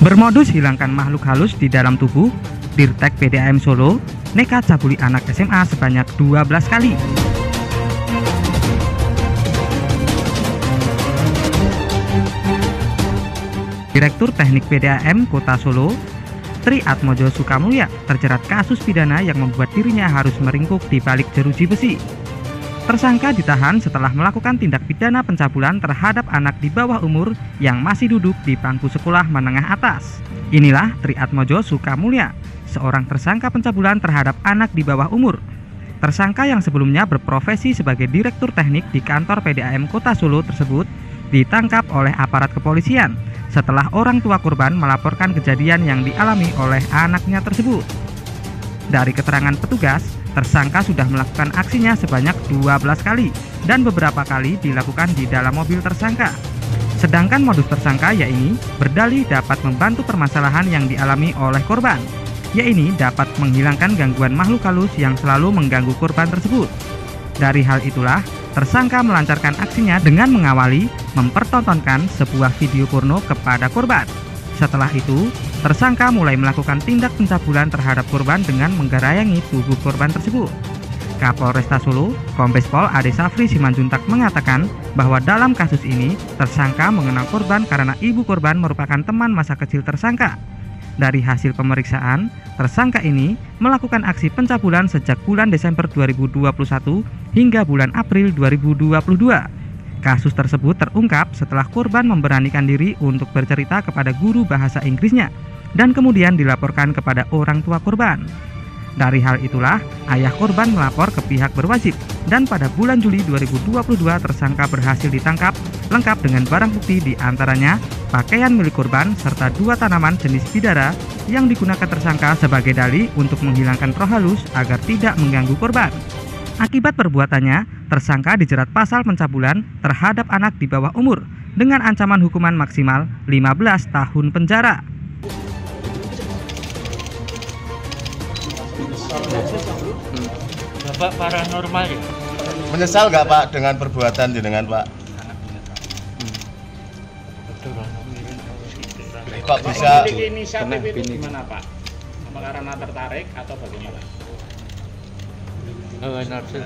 Bermodus hilangkan makhluk halus di dalam tubuh, Dirtek PDAM Solo nekat cabuli anak SMA sebanyak 12 kali. Direktur Teknik PDAM Kota Solo, Tri Atmojo Sukamulya, terjerat kasus pidana yang membuat dirinya harus meringkuk di balik jeruji besi. Tersangka ditahan setelah melakukan tindak pidana pencabulan terhadap anak di bawah umur yang masih duduk di bangku sekolah menengah atas. Inilah Tri Atmojo Sukamulya, seorang tersangka pencabulan terhadap anak di bawah umur. Tersangka yang sebelumnya berprofesi sebagai direktur teknik di kantor PDAM Kota Solo tersebut ditangkap oleh aparat kepolisian setelah orang tua korban melaporkan kejadian yang dialami oleh anaknya tersebut. Dari keterangan petugas, tersangka sudah melakukan aksinya sebanyak 12 kali dan beberapa kali dilakukan di dalam mobil tersangka. Sedangkan modus tersangka yaitu berdalih dapat membantu permasalahan yang dialami oleh korban, yaitu dapat menghilangkan gangguan makhluk halus yang selalu mengganggu korban tersebut. Dari hal itulah, tersangka melancarkan aksinya dengan mengawali mempertontonkan sebuah video porno kepada korban. Setelah itu, tersangka mulai melakukan tindak pencabulan terhadap korban dengan menggarayangi tubuh korban tersebut. Kapolresta Solo, Kombes Pol Ade Safri Simanjuntak mengatakan bahwa dalam kasus ini, tersangka mengenal korban karena ibu korban merupakan teman masa kecil tersangka. Dari hasil pemeriksaan, tersangka ini melakukan aksi pencabulan sejak bulan Desember 2021 hingga bulan April 2022. Kasus tersebut terungkap setelah korban memberanikan diri untuk bercerita kepada guru bahasa Inggrisnya dan kemudian dilaporkan kepada orang tua korban. Dari hal itulah, ayah korban melapor ke pihak berwajib dan pada bulan Juli 2022 tersangka berhasil ditangkap lengkap dengan barang bukti diantaranya pakaian milik korban serta 2 tanaman jenis bidara yang digunakan tersangka sebagai dalih untuk menghilangkan roh halus agar tidak mengganggu korban. Akibat perbuatannya, tersangka dijerat pasal pencabulan terhadap anak di bawah umur dengan ancaman hukuman maksimal 15 tahun penjara. Bapak paranormal ya? Menyesal nggak Pak dengan perbuatan jenengan Pak? Kok bisa? Inisiatif itu gimana Pak? Karena tertarik atau bagaimana? Nafsu.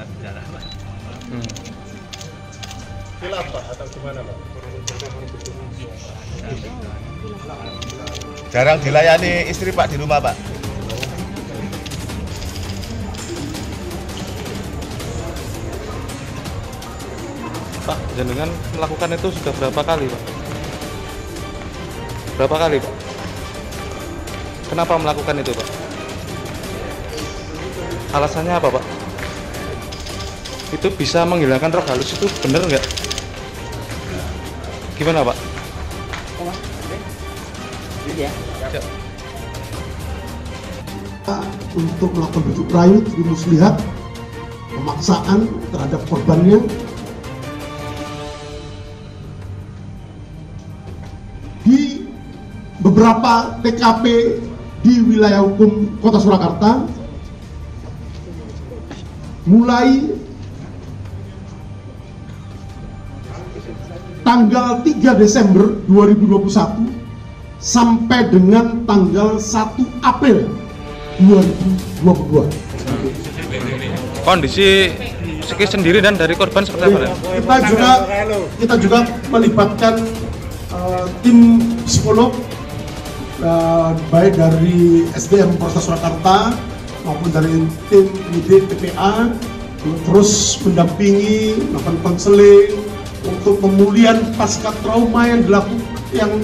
Khilafah atau gimana Pak? Jarang dilayani istri Pak di rumah Pak? Pak, jenengan melakukan itu sudah berapa kali Pak? Berapa kali Pak? Kenapa melakukan itu Pak? Alasannya apa Pak? Itu bisa menghilangkan roh halus, itu bener nggak? Gimana Pak? Untuk melakukan bujuk rayu, muslihat, pemaksaan terhadap korbannya, di beberapa TKP di wilayah hukum Kota Surakarta, mulai tanggal 3 Desember 2021 sampai dengan tanggal 1 April 2022. Kondisi psikis sendiri dan dari korban seperti apa? Kita juga melibatkan tim psikolog baik dari SDM Polresta Surakarta maupun dari tim PD TPA, terus mendampingi, melakukan konseling untuk pemulihan pasca trauma yang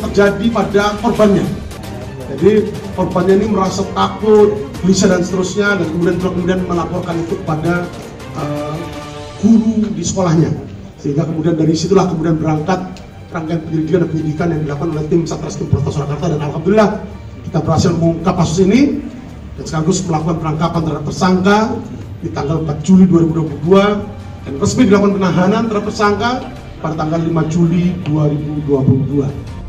terjadi pada korbannya. Jadi korbannya ini merasa takut, gelisah dan seterusnya, dan kemudian melaporkan itu kepada guru di sekolahnya, sehingga kemudian dari situlah kemudian berangkat rangkaian penyelidikan yang dilakukan oleh tim Satreskrim Polresta Surakarta, dan alhamdulillah kita berhasil mengungkap kasus ini dan sekaligus melakukan penangkapan terhadap tersangka di tanggal 4 Juli 2022 dan resmi dilakukan penahanan terhadap tersangka pada tanggal 5 Juli 2022.